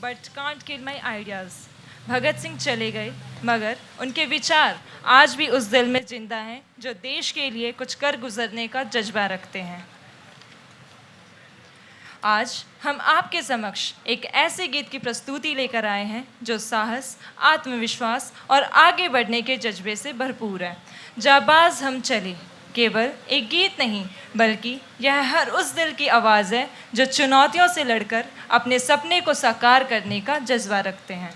But can't kill my ideas. Bhagat Singh चले गए, मगर उनके विचार आज भी उस दिल में जिंदा हैं जो देश के लिए कुछ कर गुजरने का जज्बा रखते हैं। आज हम आपके समक्ष एक ऐसे गीत की प्रस्तुति लेकर आए हैं जो साहस, आत्मविश्वास और आगे बढ़ने के जज्बे से भरपूर है। जाबाज हम चले केवल एक गीत नहीं, बल्कि यह हर उस दिल की आवाज़ है जो चुनौतियों से लड़कर अपने सपने को साकार करने का जज्बा रखते हैं।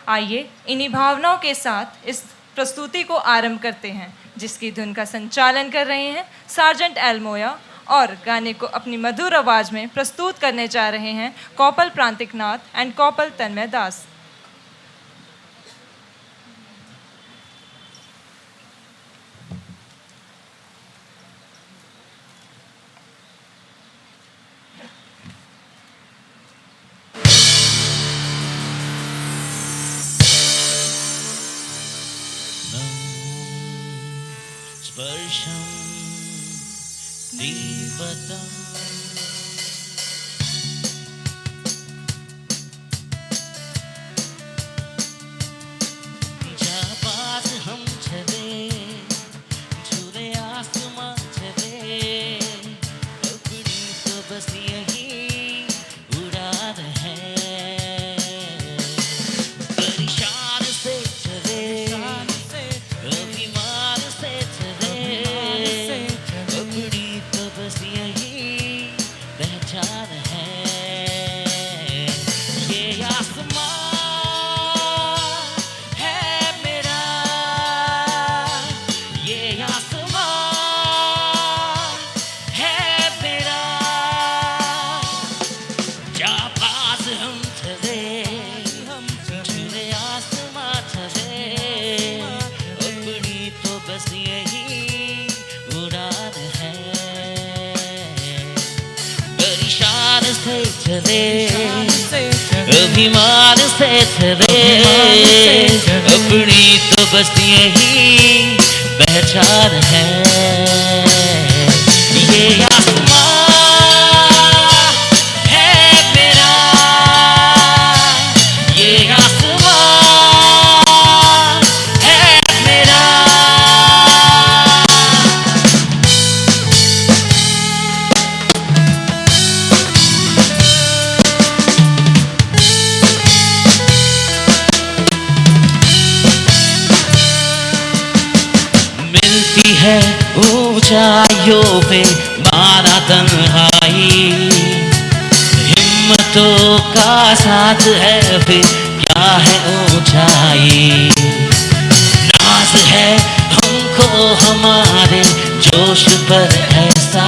आइए इन्हीं भावनाओं के साथ इस प्रस्तुति को आरंभ करते हैं, जिसकी धुन का संचालन कर रहे हैं सार्जेंट एल्मोया, और गाने को अपनी मधुर आवाज़ में प्रस्तुत करने जा रहे हैं कौपल प्रांतिक नाथ एंड कौपल तन्मय दास। स्पर्शं दीपतम् जाबाज हम चले झूले आसमां चले, अपनी तो बस यही उड़ान है। परेशान से चले, अभिमान से चले, अपनी तो बस यही पहचान है। ये आसमां है मेरा, ये आसमां है मेरा। जाबाज हम चले, झूले आसमां चले, अपनी तो बस यही उड़ान है। परेशान से चले, अभिमान से चले, अपनी तो बस यही पहचान है। ये आसमां है मेरा, ये आसमां है मेरा। मिलती है ऊंचाइयों पे माना तन्हाई, हिम्मतों का साथ है फिर क्या है ऊंचाई। नाज है हमको हमारे जोश पर ऐसा,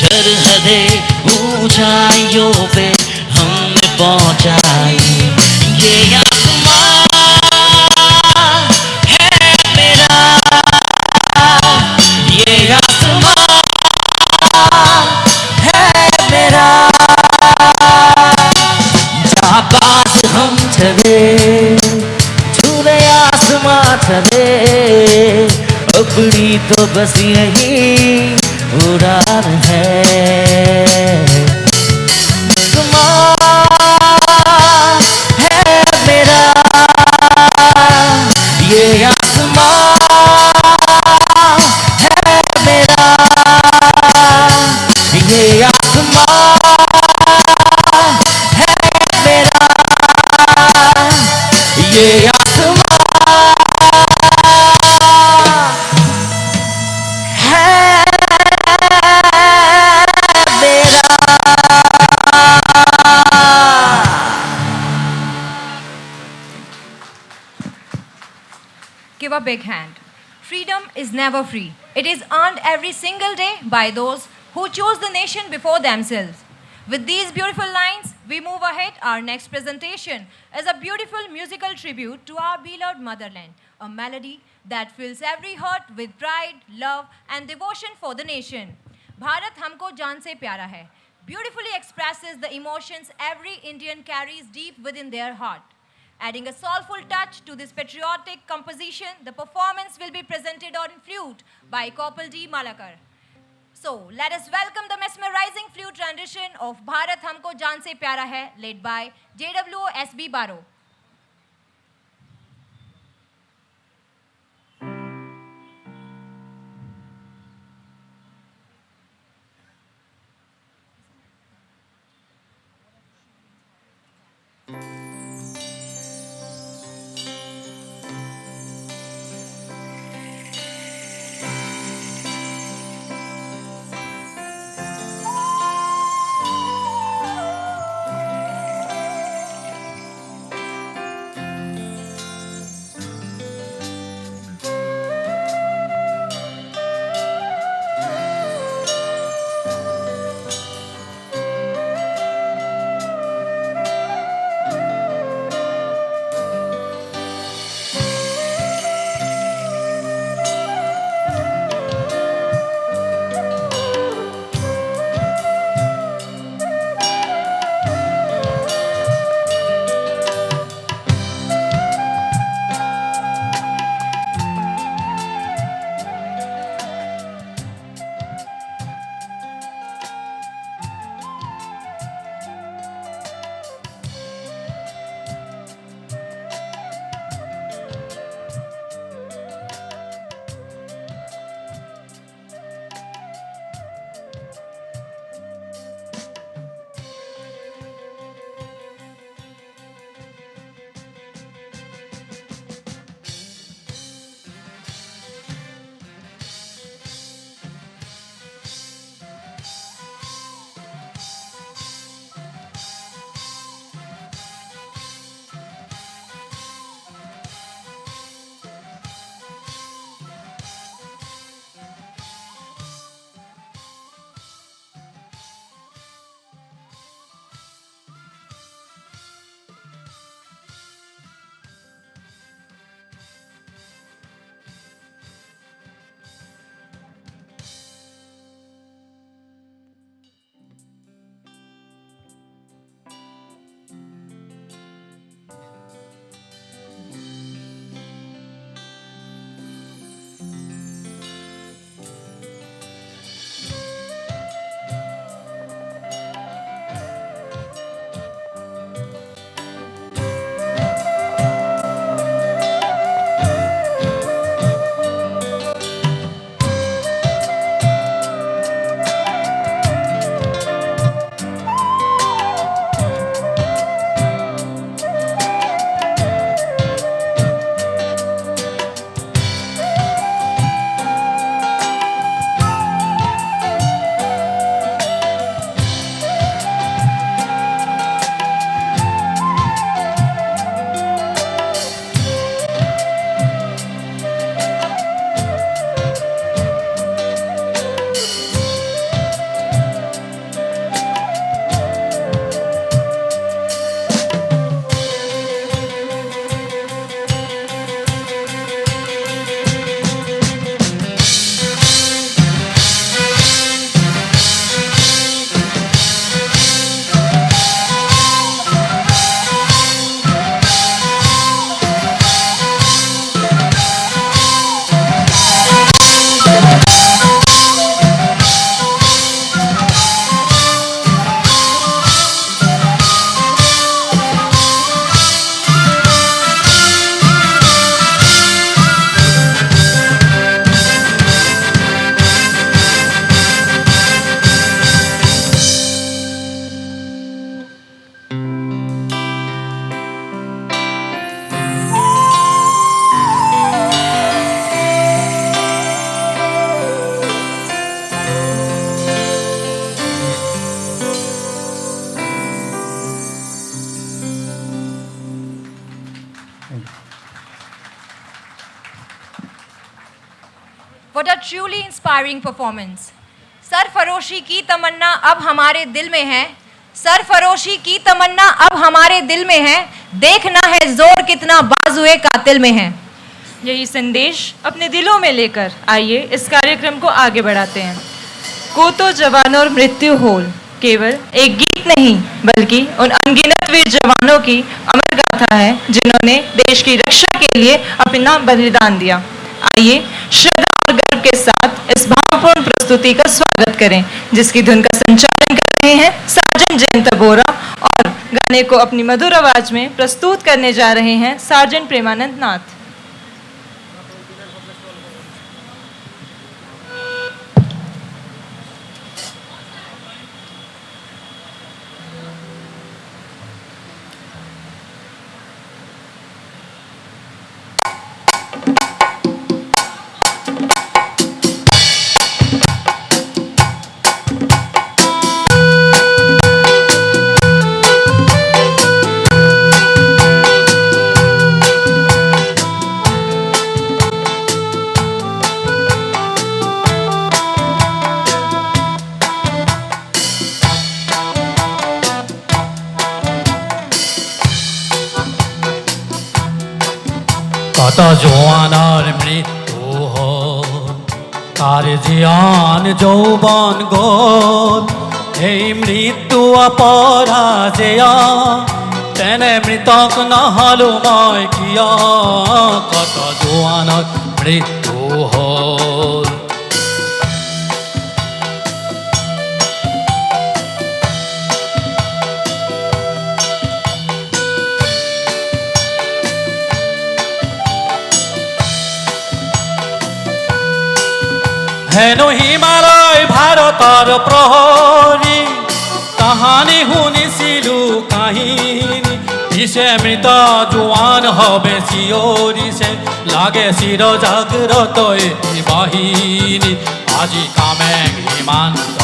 सरहदें ऊंचाइयों पे हमने पहुंचाई। ये आसमां है मेरा, ये आसमां है मेरा। जाबाज हम चले, झूले आसमां चले, अपनी तो बस यही उड़ान है। आसमां है मेरा, ये आसमां है मेरा, ये आसमां है मेरा, ये आसमां है मेरा। Give a big hand. Freedom is never free. It is earned every single day by those who chose the nation before themselves. With these beautiful lines, we move ahead. Our next presentation is a beautiful musical tribute to our beloved motherland, a melody that fills every heart with pride, love, and devotion for the nation. Bharat humko jaan se pyara hai beautifully expresses the emotions every Indian carries deep within their heart. Adding a soulful touch to this patriotic composition, the performance will be presented on flute by Kopal D. Malakar. So, let us welcome the mesmerizing flute rendition of Bharat Humko Jaan Se Pyara Hai, led by JWO SB Baro. What a truly inspiring performance. सरफरोशी की तमन्ना अब हमारे दिल में है, सरफरोशी की तमन्ना अब हमारे दिल में है, देखना है जोर कितना बाजुए कातिल में है. यही संदेश अपने दिलों में लेकर आइए इस कार्यक्रम को आगे बढ़ाते हैं. को तो जवान और मृत्यु होल केवल एक गीत नहीं बल्कि उन अनगिनत वीर जवानों की अमर गाथा है जिन्होंने देश की रक्षा के लिए अपना बलिदान दिया. आइए श्रद्धा और गर्व के साथ इस भावपूर्ण प्रस्तुति का स्वागत करें, जिसकी धुन का संचालन कर रहे हैं सार्जेंट जयंत बोरा और गाने को अपनी मधुर आवाज में प्रस्तुत करने जा रहे हैं सार्जेंट प्रेमानंद नाथ। কত জোয়ানার মৃত্যু হল, কার জিয়ান যৌবন গোল, এই মৃত্যু অপরাজেয়া, তেনে মৃতক নহলো মই কিয়, কত জোয়ানার মৃত্যু হল। হেনো হিমালয় ভাৰতৰ প্ৰহৰী, তাহানি শুনিছিলো কাহিনী, দিছে মৃত জোৱান হবে চিঞৰিছে, লাগে চিৰ জাগ্ৰত এই বাহিনী, আজি কামেং সীমান্ত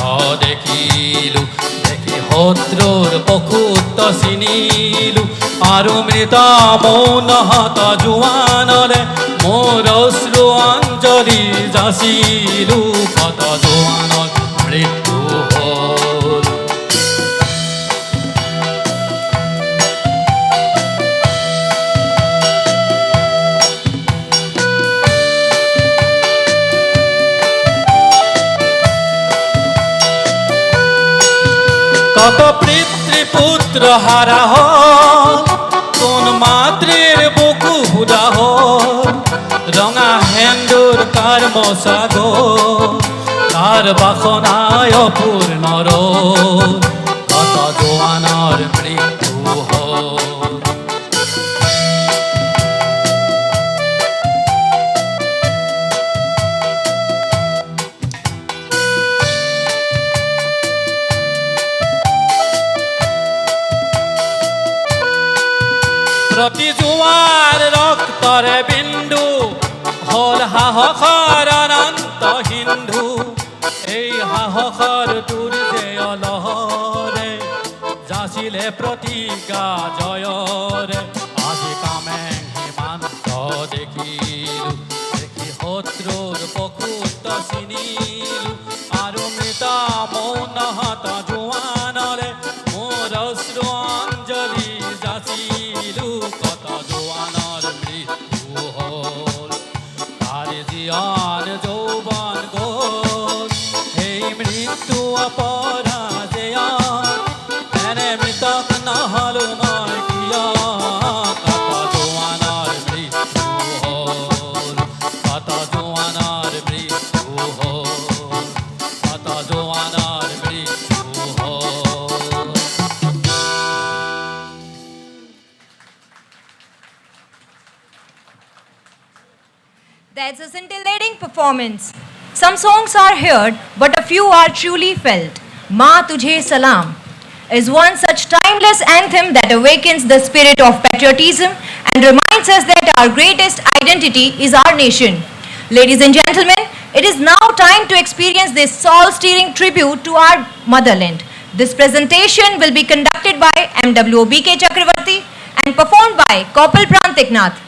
দেখিলো, দেখি শত্ৰুৰ পশুত্ব চিনিলো, আৰু মৃত মৌন হত জোৱানৰে মোৰ অশ্ৰু অঞ্জলি যাচিলো, কত জোৱানৰ মৃত্যু হ'ল। কত পিতৃপুত্র হারা হল, কোন মাতৃৰ বুকু হুদা হল, ৰঙা সেন্দুৰ কাৰ মচাগল, কাৰ বাসনায় অপূৰ্ণ ৰল, কত জোৱানৰ মৃত্যু হ'ল। প্ৰতি জোৱাৰ ৰক্তৰে বিন্দু হল সাহসৰ অনন্ত সিন্ধু, এই সাহসৰ দুৰ্জেয় লহৰে যাচিলে প্ৰতিজ্ঞা জয়ৰে, আজি কামেং সীমান্ত দেখিলো, দেখি শত্ৰুৰ পশুত্ব চিনিলো, আৰু মৃত মৌন হত জোৱানৰে মোৰ অশ্ৰু অঞ্জলি যাচিলো, কত জোৱানৰ মৃত্যু হ'ল, তাৰ জীয়ান যৌৱন গল, সেই মৃত্যু অপৰাজেয়া, তেনে মৃতক নহলো মই কিয়, কত জোৱানৰ মৃত্যু হ'ল, কত জোৱানৰ মৃত্যু হ'ল, কত জোৱানৰ মৃত্যু হ'ল। That's a scintillating performance. Some songs are heard, but a few are truly felt. Ma Tujhe Salam is one such timeless anthem that awakens the spirit of patriotism and reminds us that our greatest identity is our nation. Ladies and gentlemen, it is now time to experience this soul-stirring tribute to our motherland. This presentation will be conducted by MWO B.K. Chakravarti and performed by Kopal Prantik Nath.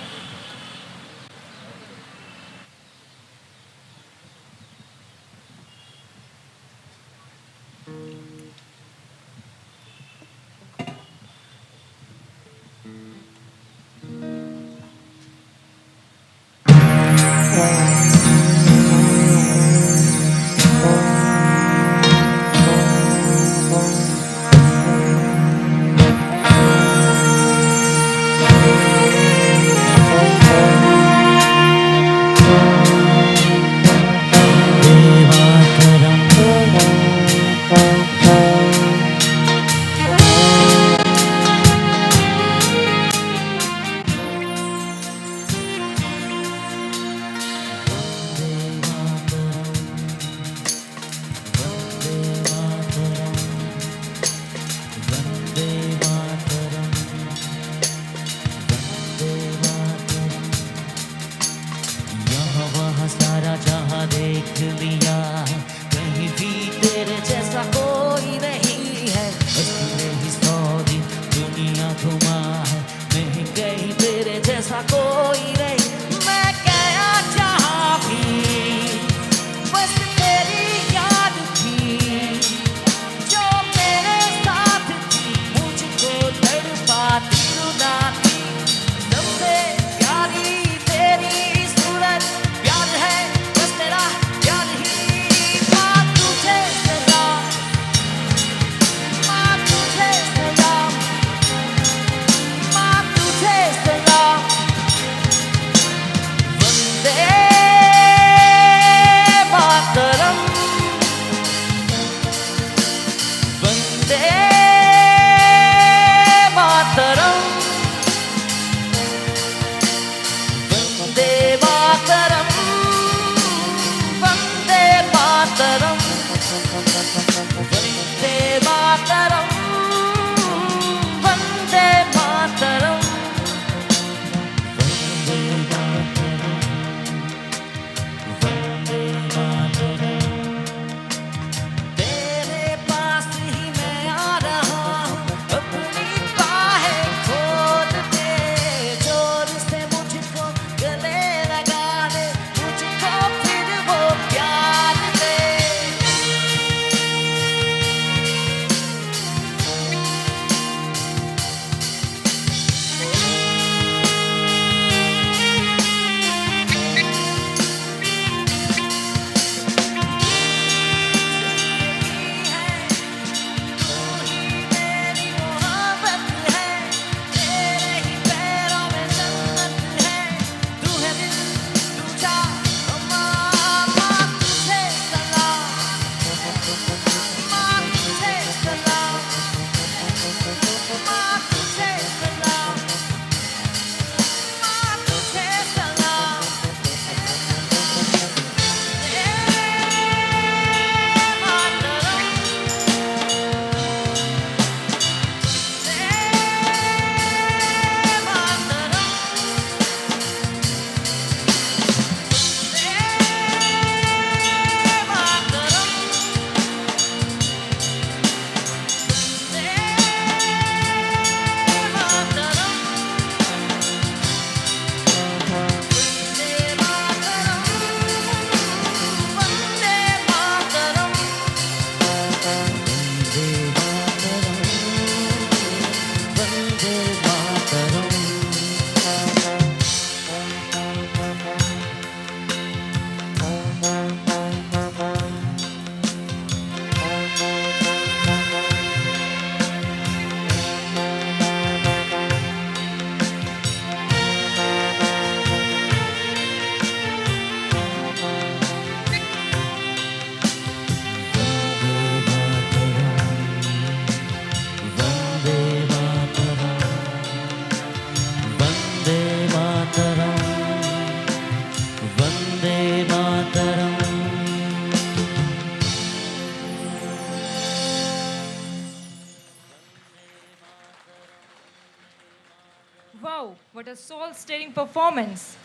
Wow, what a soul-stirring performance.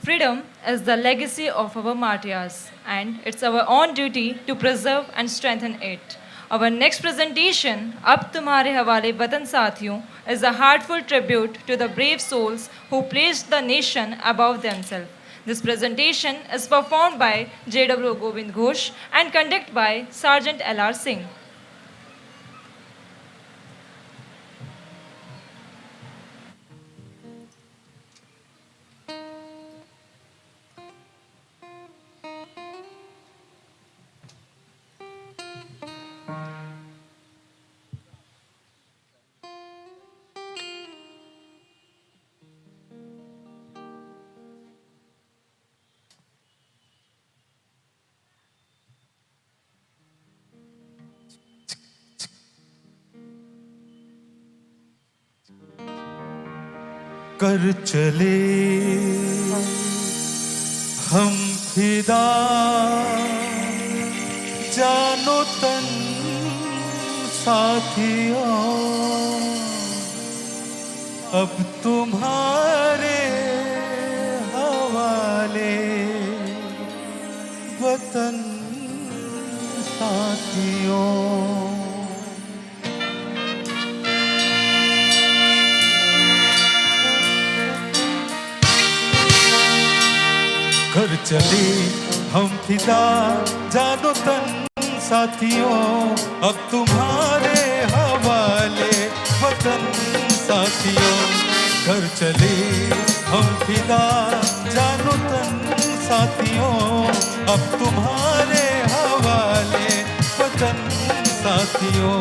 Freedom is the legacy of our martyrs, and it's our own duty to preserve and strengthen it. Our next presentation, Ab Tumhare Hawale Vatan Sathiyon, is a heartful tribute to the brave souls who placed the nation above themselves. This presentation is performed by J.W. Govind Ghosh and conducted by Sergeant L.R. Singh. कर चले हम फिदा जानो तन साथियों अब तुम्हारे हवाले वतन साथियों घर चले हम फिदा जानो तन साथियों अब तुम्हारे हवाले वतन साथियों घर चले हम फिदा जानो तन साथियों अब तुम्हारे हवाले वतन साथियों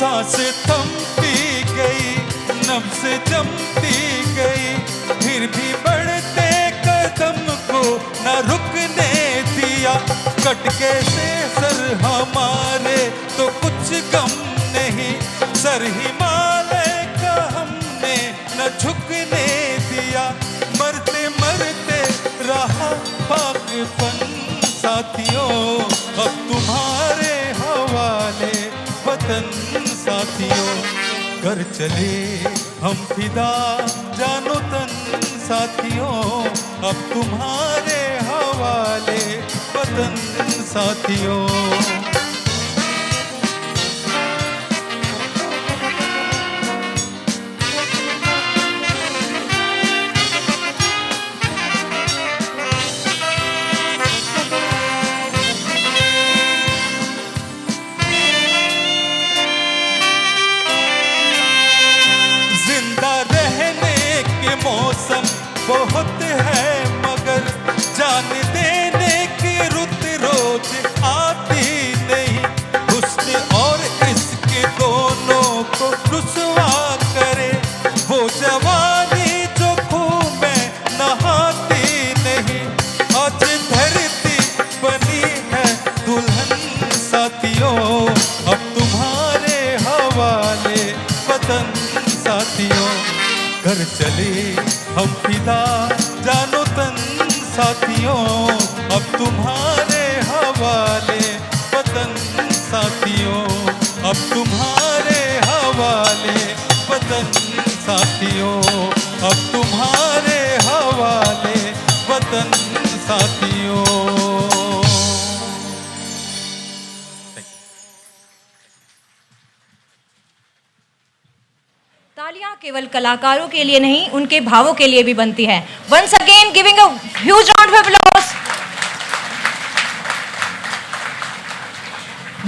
सांस थमती गई नब्ज़ जमती गई फिर भी बढ़ते कदम को न रुकने दिया कटके से सर हमारे तो कुछ गम नहीं सर हिमालय का हमने न झुकने दिया मरते मरते रहा पाकपन साथियों अब तुम्हारे हवाले वतन साथियों घर चले हम फिदा जानो तन साथियों अब तुम्हारे हवाले वतन साथियों बहुत है मगर जान देने की रुत रोज आती नहीं हुस्न और इसके दोनों को रुसवा करे वो जवानी जो खून में नहाती नहीं आज धरती बनी है दुल्हन साथियों अब तुम्हारे हवाले वतन साथियों घर चले हम फिदा जानो तन साथियों अब तुम्हारे हवाले वतन साथियों अब तुम्हारे हवाले वतन साथियों अब तुम्हारे हवाले वतन साथियों तालियां केवल कलाकारों के लिए नहीं उनके भावों के लिए भी बनती है once again giving a huge round of applause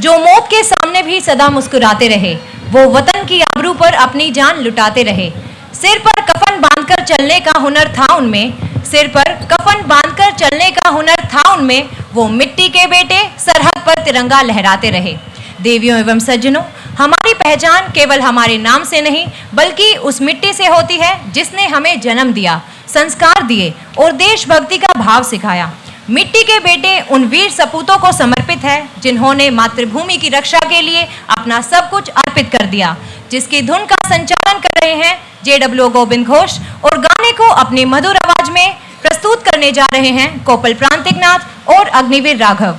जो मौत के सामने भी सदा मुस्कुराते रहे वो वतन की आबरू पर अपनी जान लुटाते रहे सिर पर कफन बांधकर चलने का हुनर था उनमें सिर पर कफन बांधकर चलने का हुनर था उनमें वो मिट्टी के बेटे सरहद पर तिरंगा लहराते रहे देवियों एवं सज्जनों हमारी पहचान केवल हमारे नाम से नहीं बल्कि उस मिट्टी से होती है जिसने हमें जन्म दिया संस्कार दिए और देशभक्ति का भाव सिखाया मिट्टी के बेटे उन वीर सपूतों को समर्पित है जिन्होंने मातृभूमि की रक्षा के लिए अपना सब कुछ अर्पित कर दिया, जिसकी धुन का संचालन कर रहे हैं JW गोविंद घोष और गाने को अपनी मधुर आवाज में प्रस्तुत करने जा रहे हैं कोपल प्रांतिक नाथ और अग्निवीर राघव।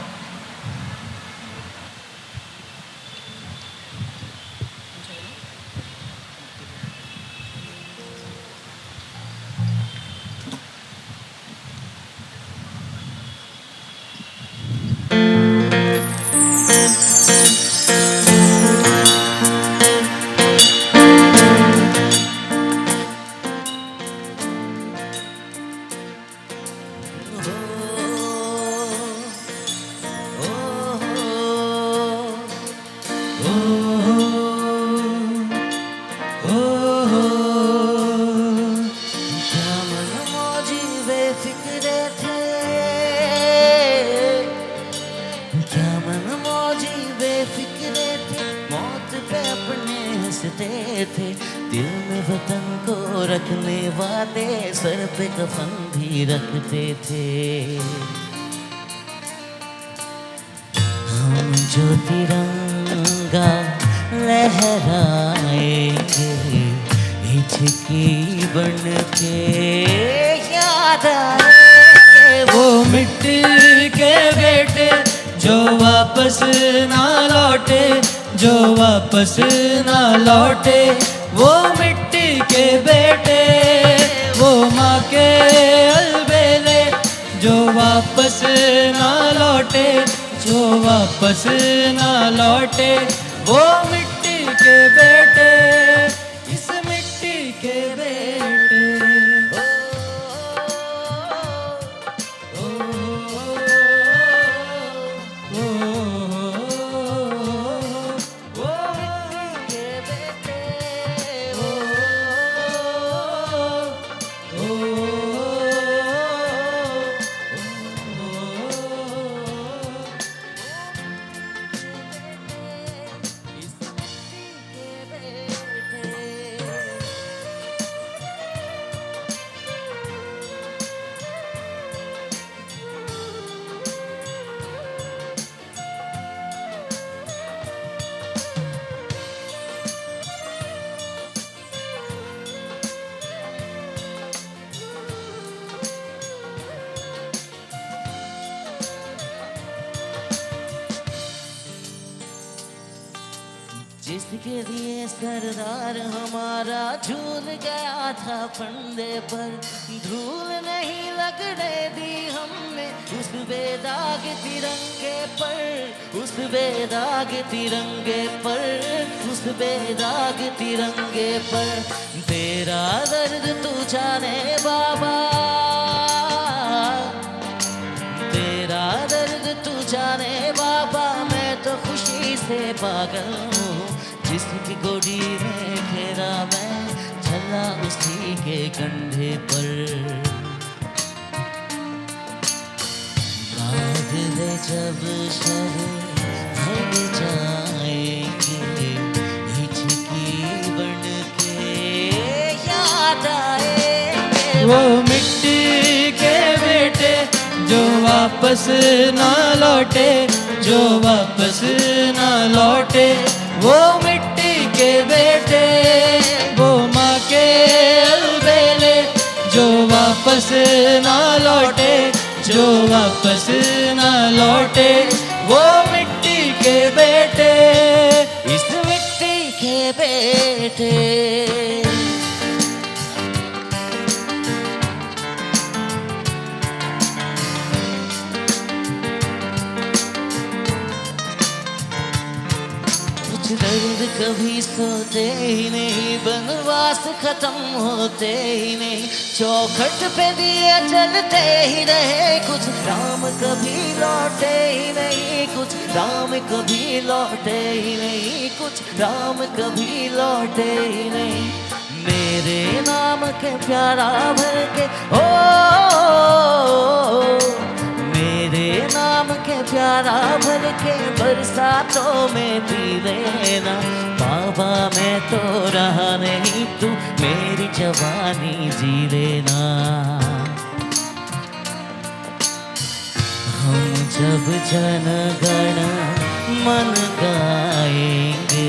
दिल में वतन को रखने वाले सर पे कफन भी रखते थे। हम जो तिरंगा लहराएंगे हिचकी बन के याद आएंगे वो मिट्टी के बेटे जो वापस ना लौटे, जो वापस ना लौटे। वो मिट्टी के बेटे, वो माँ के अलबेले जो वापस ना लौटे, जो वापस ना लौटे। वो मिट्टी के बेटे, इस मिट्टी के बेटे। जिसके लिए सरदार हमारा झूल गया था फंदे पर, धूल नहीं लगने दी हमने उस बेदाग तिरंगे पर, उस बेदाग तिरंगे पर, उस बेदाग तिरंगे पर। तेरा दर्द तू जाने बाबा, तेरा दर्द तू जाने बाबा। मैं तो खुशी से पागल हूँ, जिसकी गोदी में घेरा मैं चला उसी के कंधे पर। बाद में जब शर ढल जाएंगे हिचकी बन के याद आएंगे वो मिट्टी के बेटे जो वापस ना लौटे, जो वापस ना लौटे। वो मिट्टी के बेटे, वो माँ के अलबेले जो वापस ना लौटे, जो वापस ना लौटे। वो मिट्टी के बेटे, इस मिट्टी के बेटे। दर्द कभी सोते ही नहीं, बनवास खत्म होते ही नहीं। चौखट पे दिए चलते ही रहे, कुछ राम कभी लौटे ही नहीं, कुछ राम कभी लौटे ही नहीं, कुछ राम कभी लौटे ही नहीं। मेरे नाम के प्यारा भर के मेरे नाम के प्यारा भर के बरसातों में पी लेना बाबा। मैं तो रहा नहीं, तू मेरी जवानी जी लेना। जब जन गण मन गाएंगे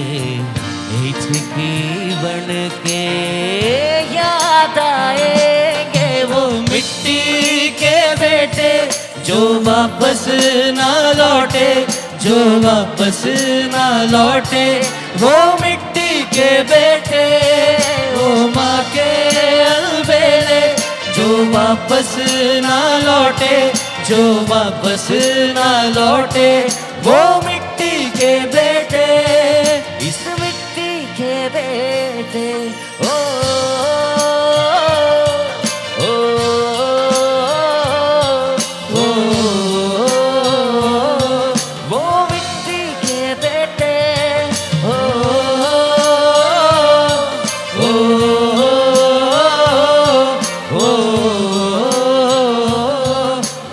हिचकी बन के याद आएंगे वो मिट्टी के बेटे जो वापस ना लौटे, जो वापस ना लौटे, वो मिट्टी के बेटे, वो माँ के अलबेले जो वापस ना लौटे, जो वापस ना लौटे, वो मिट्टी के बेटे, इस मिट्टी के बेटे ओ वो मिट्टी के बेटे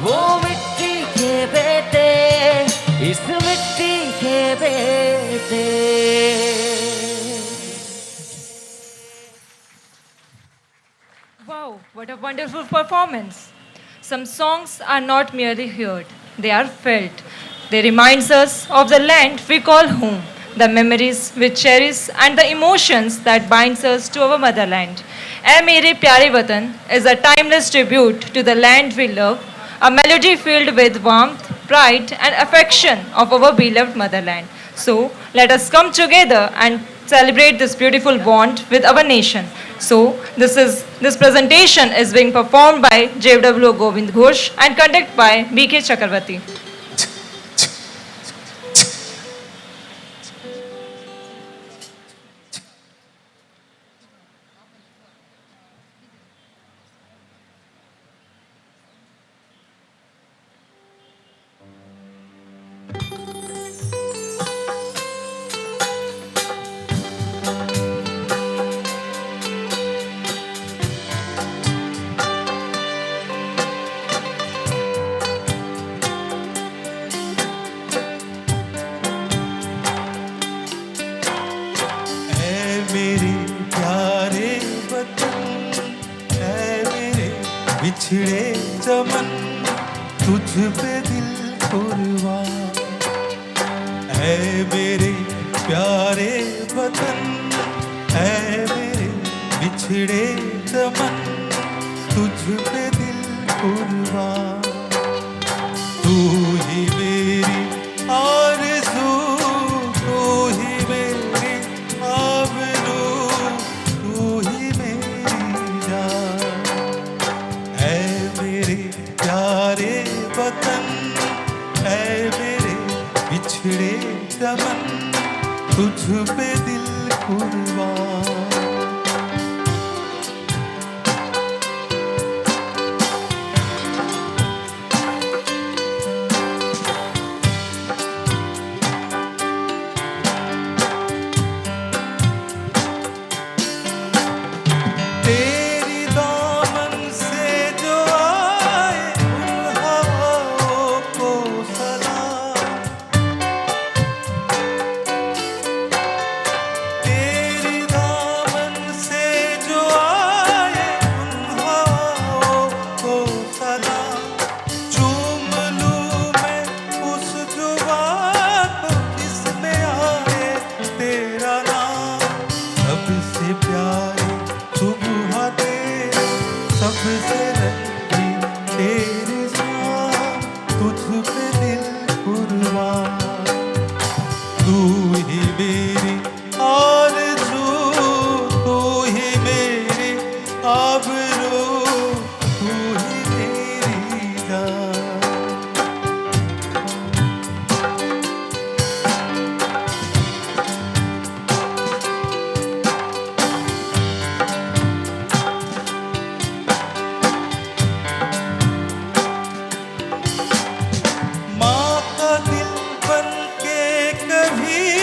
वो मिट्टी के बेटे, इस मिट्टी के बेटे। Wow, what a wonderful performance. Some songs are not merely heard, they are felt. They remind us of the land we call home, the memories we cherish and the emotions that binds us to our motherland. "Ae Mere Pyare Watan" is a timeless tribute to the land we love, a melody filled with warmth, pride and affection of our beloved motherland. So, let us come together and celebrate this beautiful bond with our nation. So, this presentation is being performed by JW Govind Ghosh and conducted by BK Chakravarti. बिछड़े चमन तुझ पे दिल कुर्बान, ऐ मेरे प्यारे वतन, ऐ मेरे बिछड़े चमन तुझ पे दिल कुर्बान। तू ही मेरी आरज़ू, तू ही मेरी आबरू, तू ही मेरी जान, प्यारे वतन, ऐ मेरे बिछड़े चमन तुझ पे दिल कुर्बान। माँ का दिल बन के कभी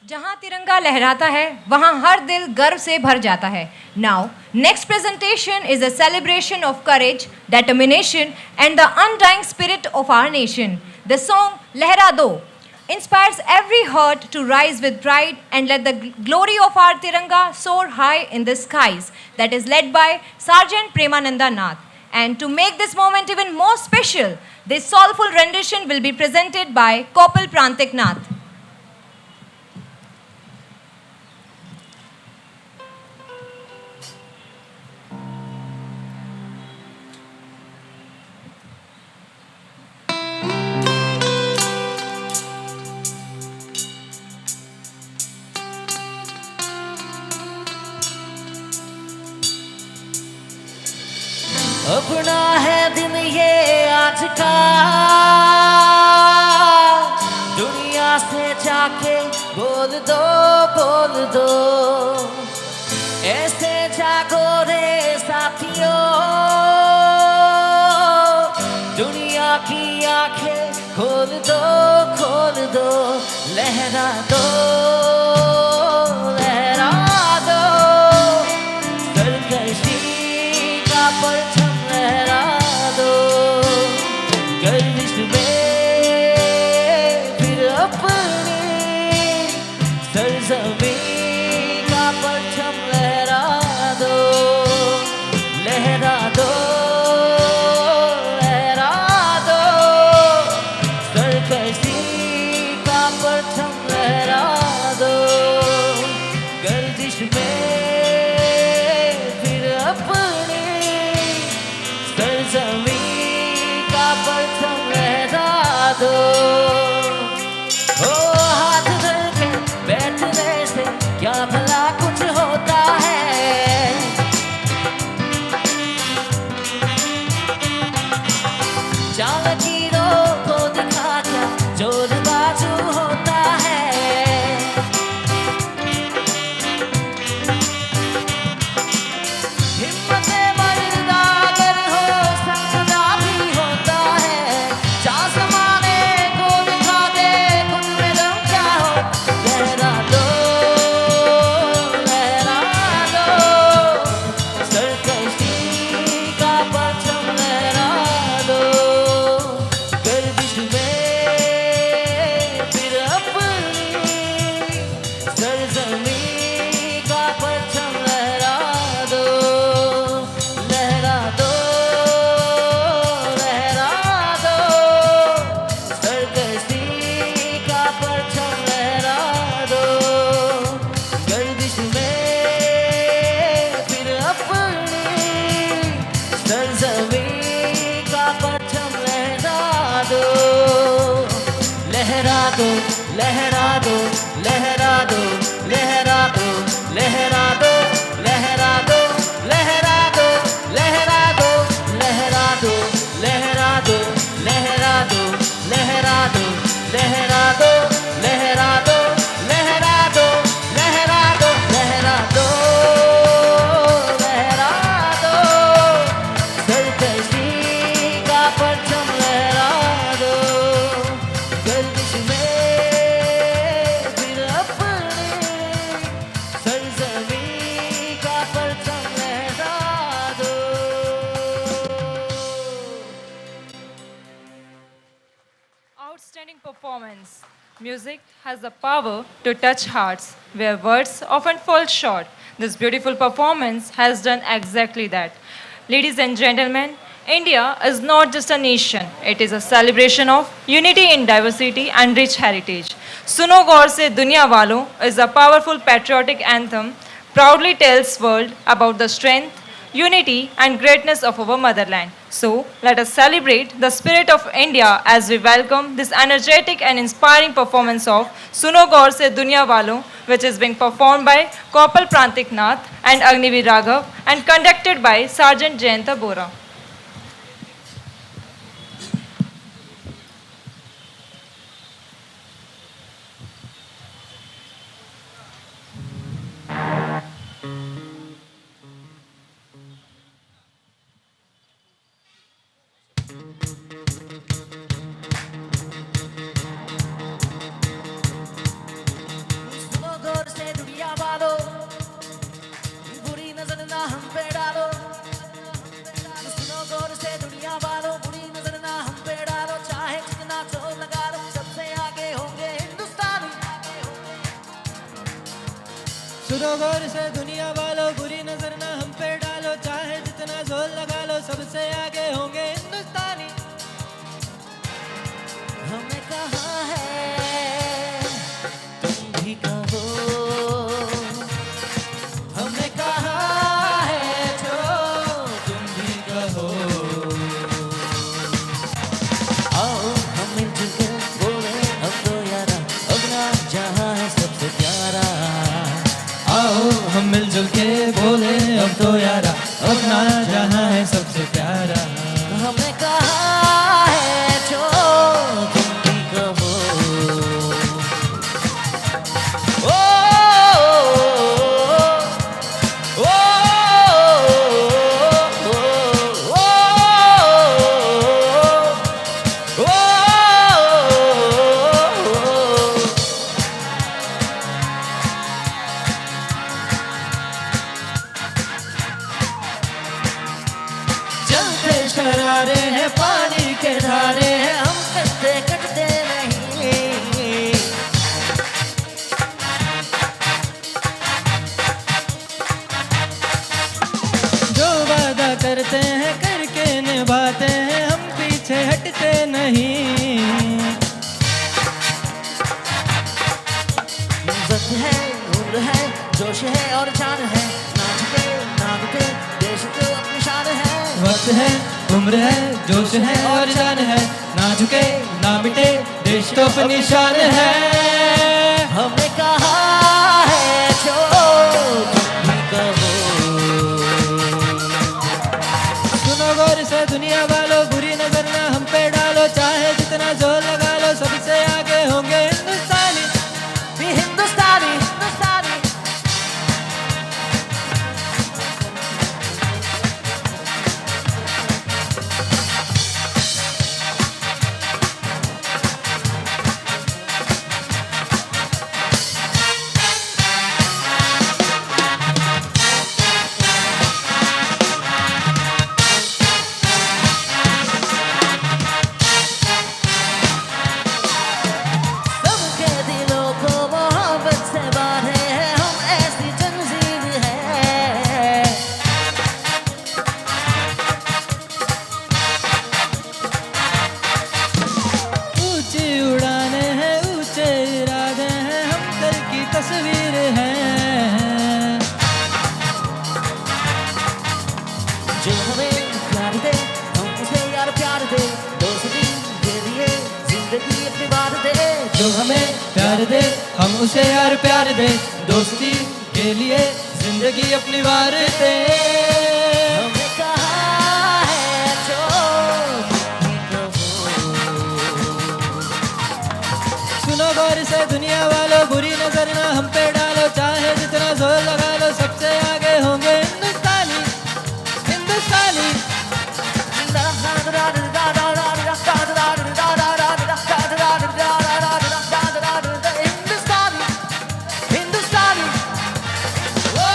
जहाँ तिरंगा लहराता है वहाँ हर दिल गर्व से भर जाता है. Now, next presentation is a celebration of courage, determination and the undying spirit of our nation. The song Lehra Do inspires every heart to rise with pride and let the glory of our Tiranga soar high in the skies. That is led by Sergeant Premananda Nath. And to make this moment even more special, this soulful rendition will be presented by Kopal Prantik Nath. अपना है दिन ये आज का, दुनिया से जाके बोल दो, ऐसे जागो रे साथियों, दुनिया की आंखें खोल दो, लहरा दो, सरकशी का परचम लहरा दो, गर्दिश में फिर अपनी सरज़मीं का परचम लहरा दो, सरकशी का परचम लहरा दो, गर्दिश में फिर अपनी सरज़मीं का परचम लहरा दो. ओ हाथ धर के बैठने से क्या भला कुछ होता है, चालकीरों को दिखा क्या जोर बाजू होता है, हिम्मते मर्दा अगर हो संगदा भी होता है, जा ज़माने को दिखा दे खुद में दम क्या हो, लहरा दो, सरकशी का परचम लहरा दो, गर्दिश में फिर अपनी सरज़मीं का परचम लहरा दो, सरकशी का परचम लहरा दो, गर्दिश में फिर अपनी सरज़मीं का परचम लहरा दो, लहरा दो, लहरा दो, लहरा दो, लहरा दो, लहरा दो, लहरा दो, लहरा दो, लहरा दो, लहरा दो, लहरा दो, लहरा दो, लहरा दो, लहरा दो, लहरा दो, लहरा दो, लहरा दो, लहरा दो, लहरा दो, सरकशी का परचम लहरा दो, गर्दिश में फिर अपनी सरज़मीं का परचम लहरा दो. Outstanding performance. Music has the power to touch hearts where words often fall short. This beautiful performance has done exactly that. Ladies and gentlemen, India is not just a nation, it is a celebration of unity in diversity and rich heritage. Suno Gaur Se Duniya Walo is a powerful patriotic anthem proudly tells world about the strength, unity and greatness of our motherland. So, let us celebrate the spirit of India as we welcome this energetic and inspiring performance of Suno Gaur Se Duniya Walo, which is being performed by Kopal Prantik Nath and Agniveer Raghav and conducted by Sergeant Jayanta Bora. सुनो गौर से दुनिया वालों, बुरी नजर ना हम पे डालो, चाहे जितना जोर लगा लो, सबसे आगे होंगे हिंदुस्तानी। हमने कहा है तुम भी कहो, हमने कहा है जो तुम भी कहो। आओ हम मिलजुल के बोले अब तो यारा, अपना जहां है सबसे प्यारा। आओ हम मिलजुल के बोले अब तो यारा, अपना जहां है सबसे प्यारा। हमने कहा है जो तुम भी कहो। ओ, ओ, चलते शरारे हैं, पानी के धारे हैं, हम कटते कटते नहीं। जो वादा करते हैं करके निभाते हैं, हम पीछे हटते नहीं। वक्त है, उम्र है, जोश है और जान है, नाच के नाम पे देश को अपनी शान है। वक्त है, उम्र है, जोश है और जान है, ना झुके ना मिटे देश तो अपनी शान है। हमने कहा है जो तुम भी कहो। सुनो गौर से दुनिया वालों, बुरी नजर ना हम पे डालो, चाहे जितना जोर लगा लो, सबसे आगे होंगे हिंदुस्तानी। भी हिंदुस्तानी, हिंदुस्तानी। सबके दिलों को मोहब्बत से बांधे हैं, हम ऐसी तंजीम है। ऊंची उड़ाने हैं, ऊंचे इरादे हैं, हम कल की तस्वीर हैं। जो हमें प्यार दे हम उसे यार प्यार दे, दोस्ती के लिए जिंदगी अपनी बात दे। जो हमें प्यार दे हम उसे यार प्यार दे, दोस्ती के लिए जिंदगी अपनी वार दे। हमने कहा है जो तुम भी कहो। सुनो गौर से दुनिया वालों, बुरी नजर ना हम पे डालो, चाहे जितना जोर लगा लो, सबसे आगे होंगे हिंदुस्तानी। हिंदुस्तानी हिंदुस्तानी, हिंदुस्तानी। ओ,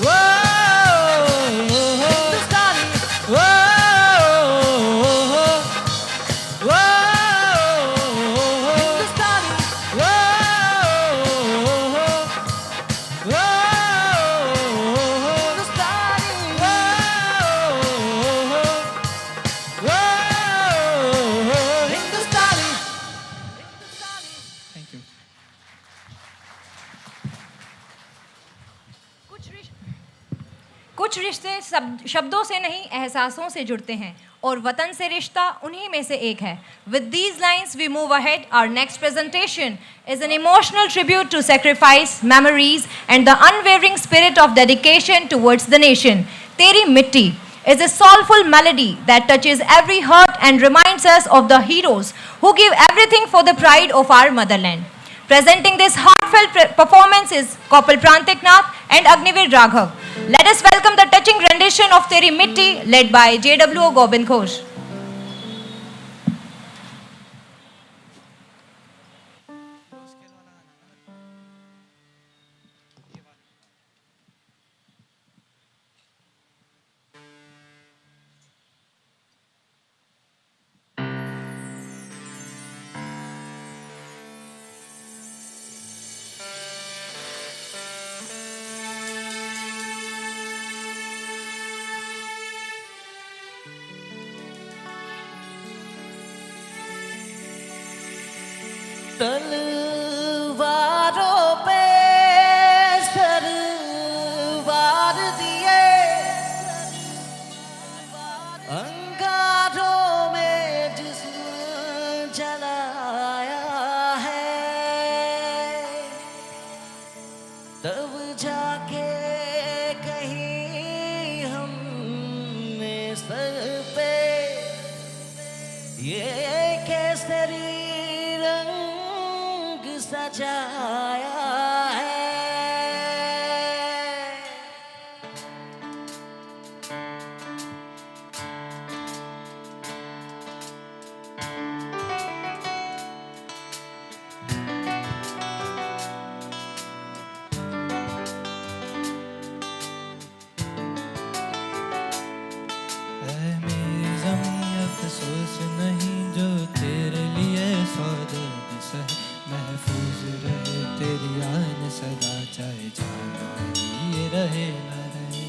ओ, हिंदुस्तानी, ओ, ओ, हिंदुस्तानी। कुछ रिश्ते शब्दों से नहीं एहसासों से जुड़ते हैं और वतन से रिश्ता उन्हीं में से एक है. With these lines we move ahead. Our next presentation is an emotional tribute to sacrifice, memories and the unwavering spirit of dedication towards the nation. Teri Mitti is a soulful melody that touches every heart and reminds us of the heroes who give everything for the pride of our motherland. Presenting this heartfelt performance is Kopal Prantik Nath and Agnivir Raghav. Let us welcome the touching rendition of Teri Mitti led by JWO Gobind Ghosh. सजाया है। अफसोस नहीं जो तेरे लिए सौदर्द सहे, महफूज रहे तेरी आन सदा, चाहे जाना ही रहे न रहे।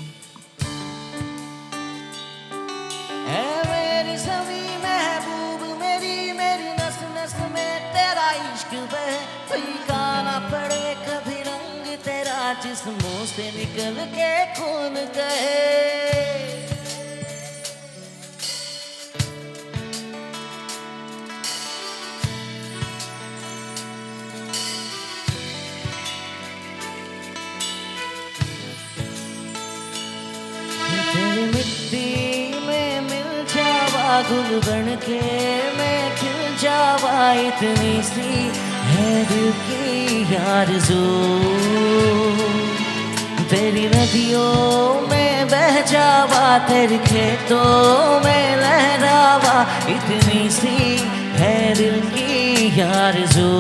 है मेरी सभी महबूब मेरी, मेरी नस नस में तेरा इश्क बहे, फीका ना पड़े कभी रंग तेरा जिस्मों से निकल के खून कहे। मिट्टी में मिल जावा गुल बन के मैं खिल जावा, इतनी सी है दिल की आरज़ू। तेरी नदियों में बह जावा, तेरे खेतों में लहरावा, इतनी सी है दिल की आरज़ू।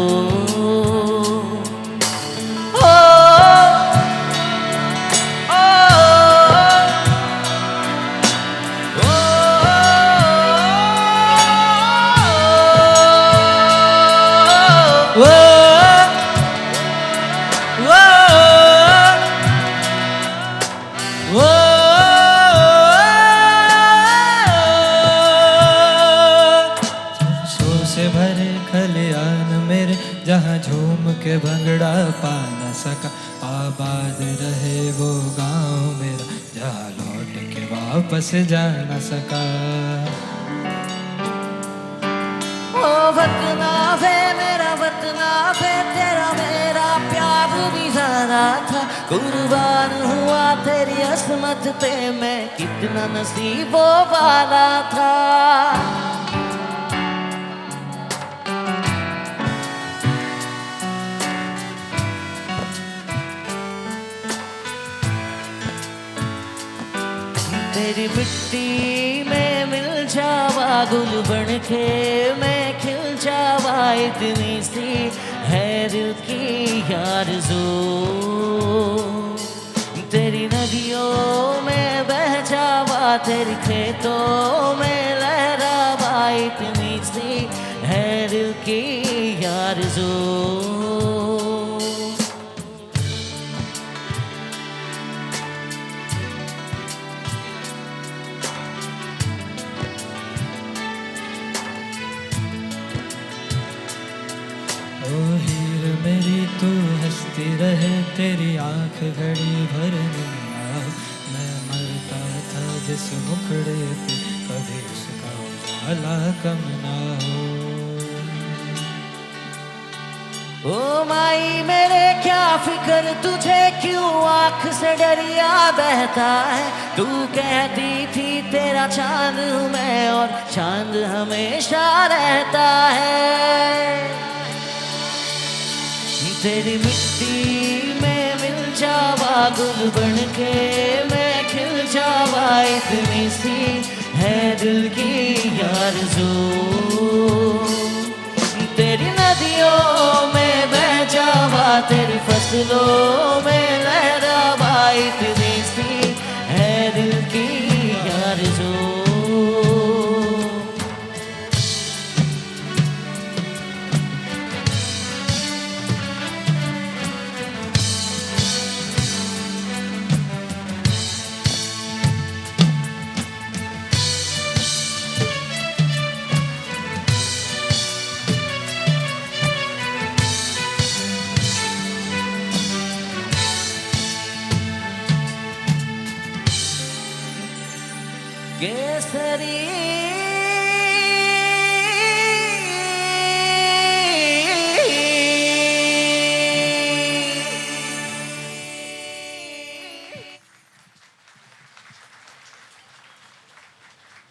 से भरे खलियान मेरे, जहाँ झूम के भंगड़ा पा न सका, आबाद रहे वो गाँव मेरा, जहाँ लौट के वापस जा न सका। ओ वतना वे मेरा वतना वे, तेरा मेरा प्यार भी ज़रा था, कुर्बान हुआ तेरी असमत पे मैं, कितना नसीबों वाला था। तेरी मिट्टी में मिल जावा गुल बन के मैं खिल जावा, इतनी सी है दिल की आरज़ू। तेरी नदियों में बह जावा, तेरे खेतों में लहरावा, इतनी सी है दिल की आरज़ू। ओ हीर मेरी तू हंसती रहे, तेरी आंख घड़ी भर दिन आओ, मैं मरता था जिस मुखड़े पे, कभी उसका उजाला कम ना हो। ओ माई मेरे क्या फिक्र तुझे, क्यों आँख से डरिया बहता है, तू कहती थी तेरा चांद हूँ मैं और चांद हमेशा रहता है। तेरी मिट्टी में मिल जावा गुल बन के मैं खिल जावा, इतनी सी है दिल की आरज़ू। तेरी नदियों में बह जावा, तेरी फसलों में लहरावा, इतनी सी है दिल की आरज़ू। केसरी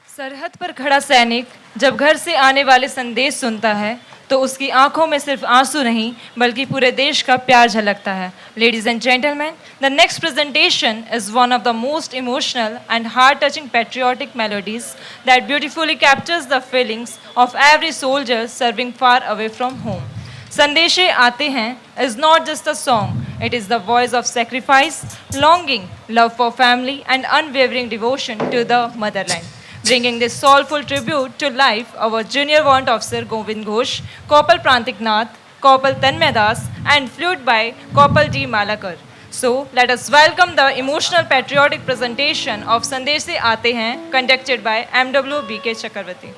सरहद पर खड़ा सैनिक जब घर से आने वाले संदेश सुनता है तो उसकी आंखों में सिर्फ आंसू नहीं बल्कि पूरे देश का प्यार झलकता है. Ladies and gentlemen, the next presentation is one of the most emotional and heart-touching patriotic melodies that beautifully captures the feelings of every soldier serving far away from home. Sandeshe Aate Hain is not just a song, it is the voice of sacrifice, longing, love for family, and unwavering devotion to the motherland. Bringing this soulful tribute to life, our Junior Warrant Officer Govind Ghosh, Corporal Prantik Nath, Corporal Tanmay Das, and flute by Corporal D. Malakar. So, let us welcome the emotional patriotic presentation of Sandeshe Aate Hain, conducted by MW B.K. Chakravarti.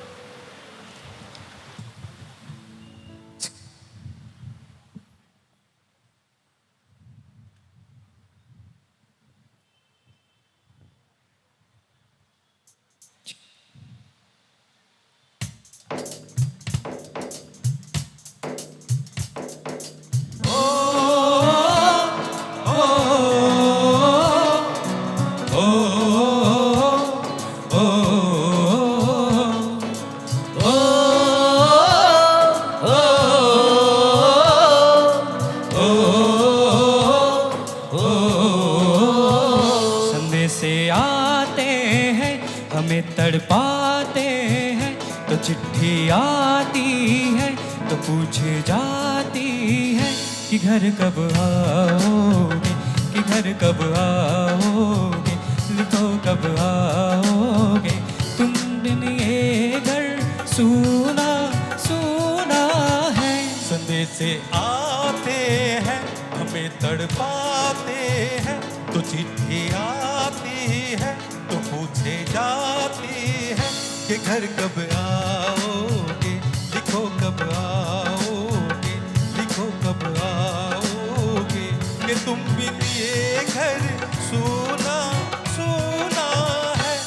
तड़पाते हैं तो चिट्ठी आती है तो पूछे जाती है कि घर कब आओगे, कि घर कब आओगे, लिखो कब आओगे, तुम बिन ये घर सूना सूना है. संदेशे आते हैं हमें तड़पाते हैं तो चिट्ठी आती है तो पूछे जाती है कि घर कब आओगे, लिखो कब आओगे, लिखो कब आओगे, कि तुम बिन ये घर सूना सूना है.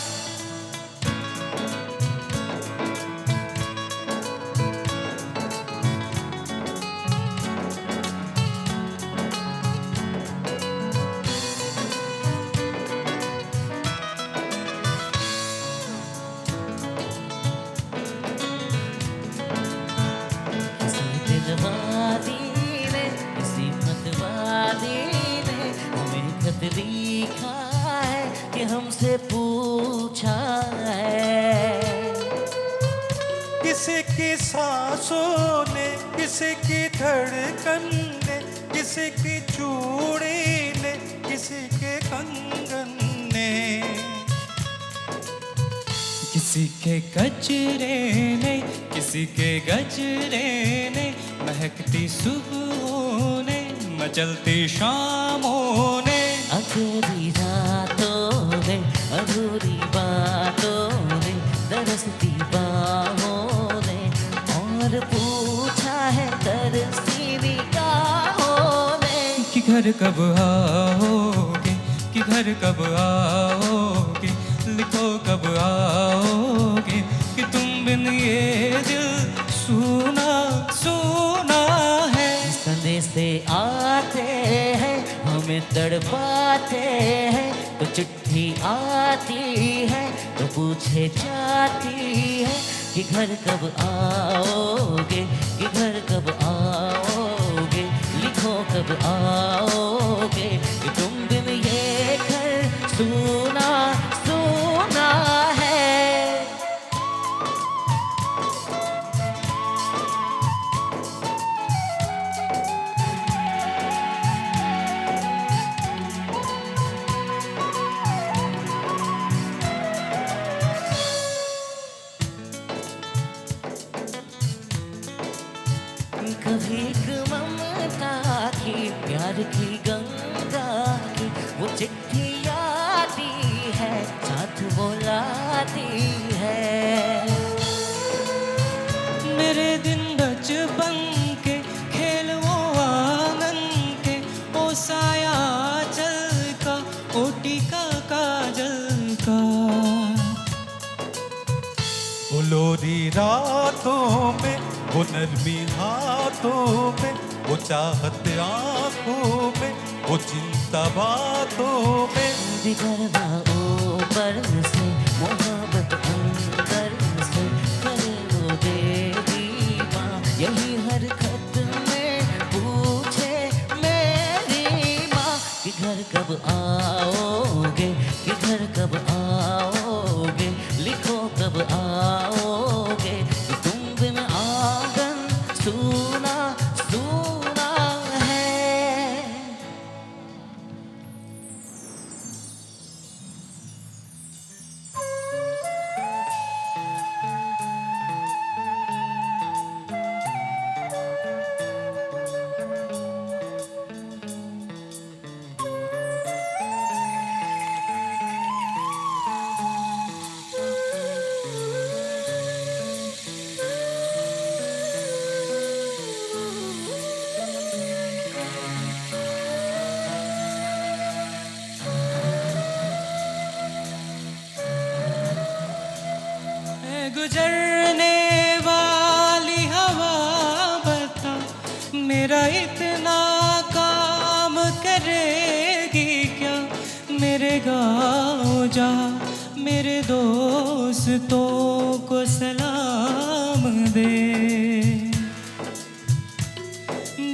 लिखा है कि हमसे पूछा है. किसी की सांसों ने, किसी की धड़कन ने, किसी की चूड़ी ने, किसी के कंगन ने, किसी के गजरे ने, किसी के गजरे ने, महकती सुबहों ने, मचलती शामों ने, अधूरी रातों ने, अधूरी बातों ने, तरसती बाहों ने, और पूछा है तरसी निगाहों ने कि घर कब आओगे, कि घर कब आओगे, लिखो कब आओगे, कि तुम बिन ये दिल सूना सूना है. संदेशे आते हैं हमें तड़पाते हैं तो चिट्ठी आती है तो पूछे जाती है कि घर कब आओगे, कि घर कब आओगे, लिखो कब आओगे, कि तुम बिन ये घर सूना सूना है. कभी एक ममता की, प्यार की गंगा की वो चिट्ठी आती है, साथ वो लाती है. मेरे दिन बचपन के खेल वो आंगन के, ओ साया चल का, ओ टीका काजल का. वो लोरी रातों में, वो नरमी हाथों में, वो चाहत आंखों में, वो चिंता बातों में. बिगड़ना ऊपर से, मोहब्बत अंदर से, करे वो बेदीवां, यही किधर कब आओगे, किधर कब आओगे, लिखो कब आओगे, तुम बिन आंगन सूना सूना है। गुजरने वाली हवा बता, मेरा इतना काम करेगी क्या, मेरे गाँव जा मेरे दोस्तों को सलाम दे।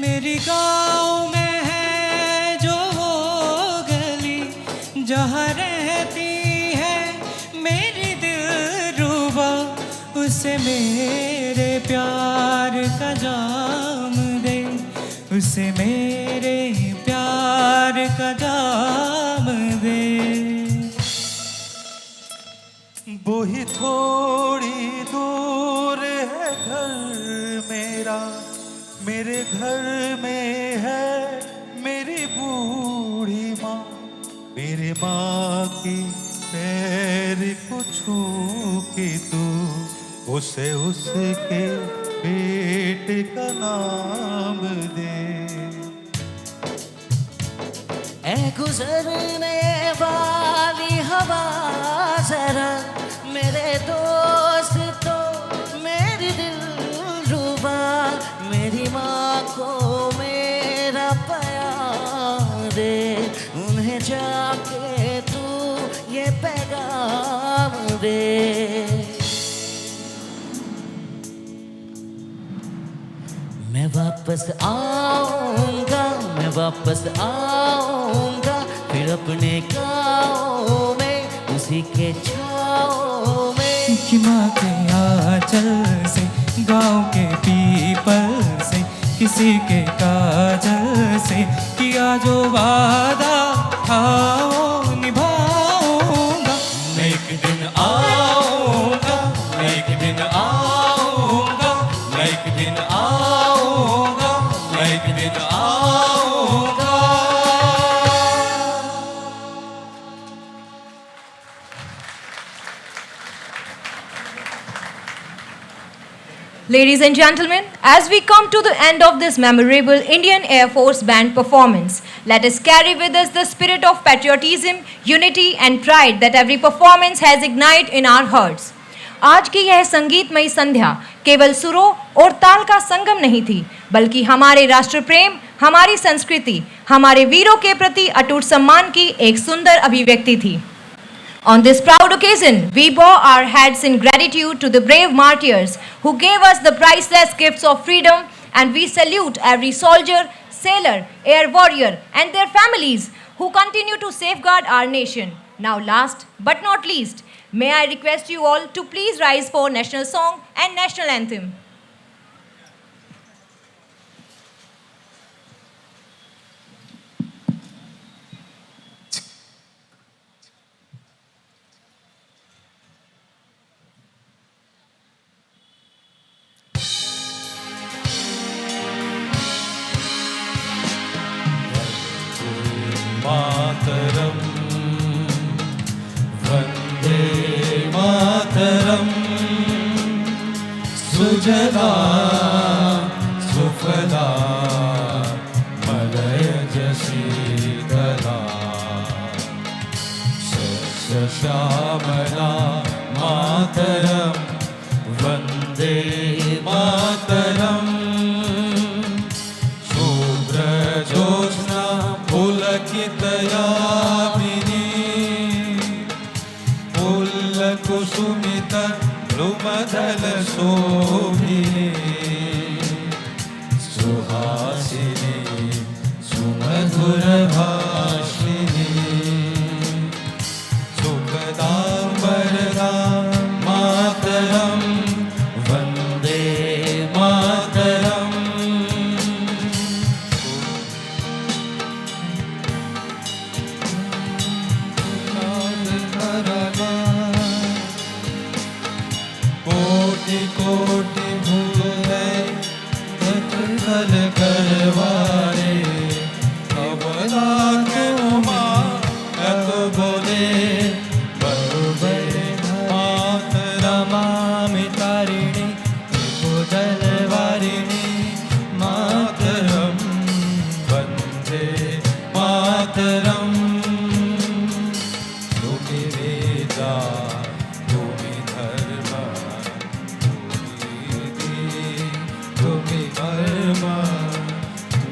मेरी गाँव में है जो वो गली, जहाँ रहती है मेरी दिलरुबा, उसे मेरे प्यार का जाम दे, उसे मेरे प्यार का जाम दे। वो ही थोड़ी दूर है घर मेरा, मेरे घर में है मेरी बूढ़ी माँ, मेरी माँ की पैर को छू के तू उसे उसके बेटे का नाम दे। ऐ गुजरने वाली हवा जरा, मेरे दोस्त तो मेरी दिलरुबा, मेरी माँ को मेरा प्यार दे, उन्हें जाके तू ये पैगाम दे। मैं वापस आऊंगा, मैं वापस आऊंगा, फिर अपने गाँव में उसी के छाँव में। कि माँ के आंचल से, गाँव के पीपल से, किसी के काजल से किया जो वादा था वो निभाऊंगा। मैं एक दिन आऊंगा, मैं एक दिन आऊंगा, मैं एक दिन आऊंगा, मैं एक दिन आऊंगा। Ladies and gentlemen, as we come to the end of this memorable Indian Air Force Band performance, let us carry with us the spirit of patriotism, unity and pride that every performance has ignited in our hearts. आज की यह संगीतमयी संध्या केवल सुरों और ताल का संगम नहीं थी, बल्कि हमारे राष्ट्र प्रेम, हमारी संस्कृति, हमारे वीरों के प्रति अटूट सम्मान की एक सुंदर अभिव्यक्ति थी. On this proud occasion, we bow our heads in gratitude to the brave martyrs who gave us the priceless gifts of freedom, and we salute every soldier, sailor, air warrior and their families who continue to safeguard our nation. Now last but not least, may I request you all to please rise for national song and national anthem. मातरम वंदे मातरम सुजला सुफला मलयज शीतला शस्य श्यामला मातरम वंदे मातरम पुलकितयामिनी पुल्लकुसुमित द्रुमदल शोभिनी सुहासिनी सुमधुर भाषिणी दरबारे अबला क्यों मात बोले बरोबर नमामि तारिणी दलवारिणी मातरम वंदे मातरम तुम्हें वेदा तुम्हें धर्म तुम्हें कर्म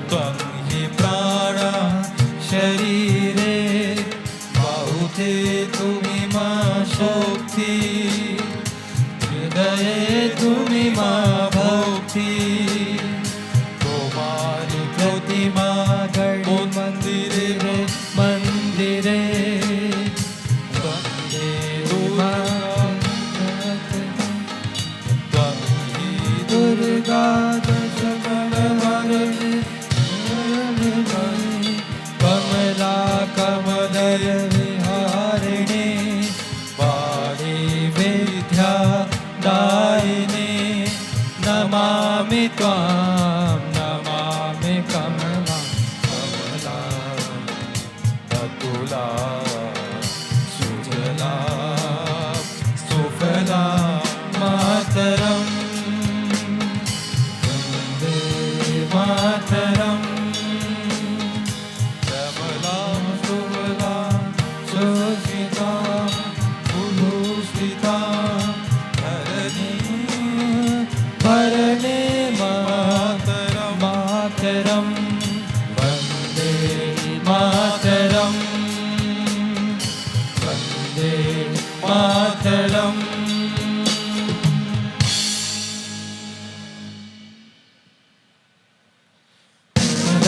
त्वं हि प्राण शरीरे बाहुते तुम्हें मा शक्ति हृदये तुम्हें मा भक्ति तुम्हारी प्रतिमा गढ़ मंदिरे मंदिरे वंदे दुर्गा कमला कमदल विहारिणी वाणी विद्या दायिनी नमामि त्वां नमामि कमला कमला अतुला सुजला सुफला मातरम वंदे मातरम कमला सुफला सुजिता भूषिता भरणे मातरम मातरम वंदे मातरम वंदे मातरम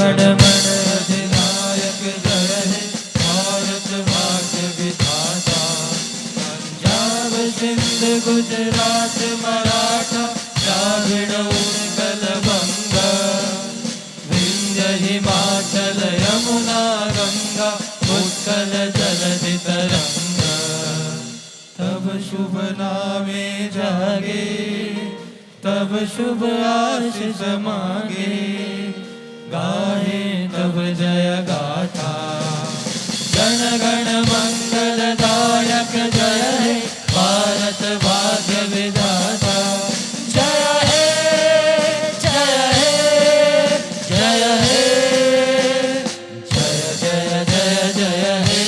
गणमण अधिनायक जय हे भारत भाग्य विधाता पंजाब सिंध गुजरात मराठा द्राविड़ उत्कल बंग विंध्य हिमाचल यमुना गंगा उत्कल जलधि तरंग तब शुभ नामे जागे तब शुभ आशीष मांगे गाहे तब जय गाथा गण गण मंगलदायक जय हे भारत भाग्य विधाता जय हे जय हे जय हे जय जय जय जय हे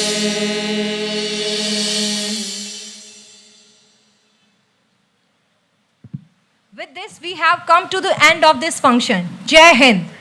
With this, we have come to the end of this function. Jai Hind.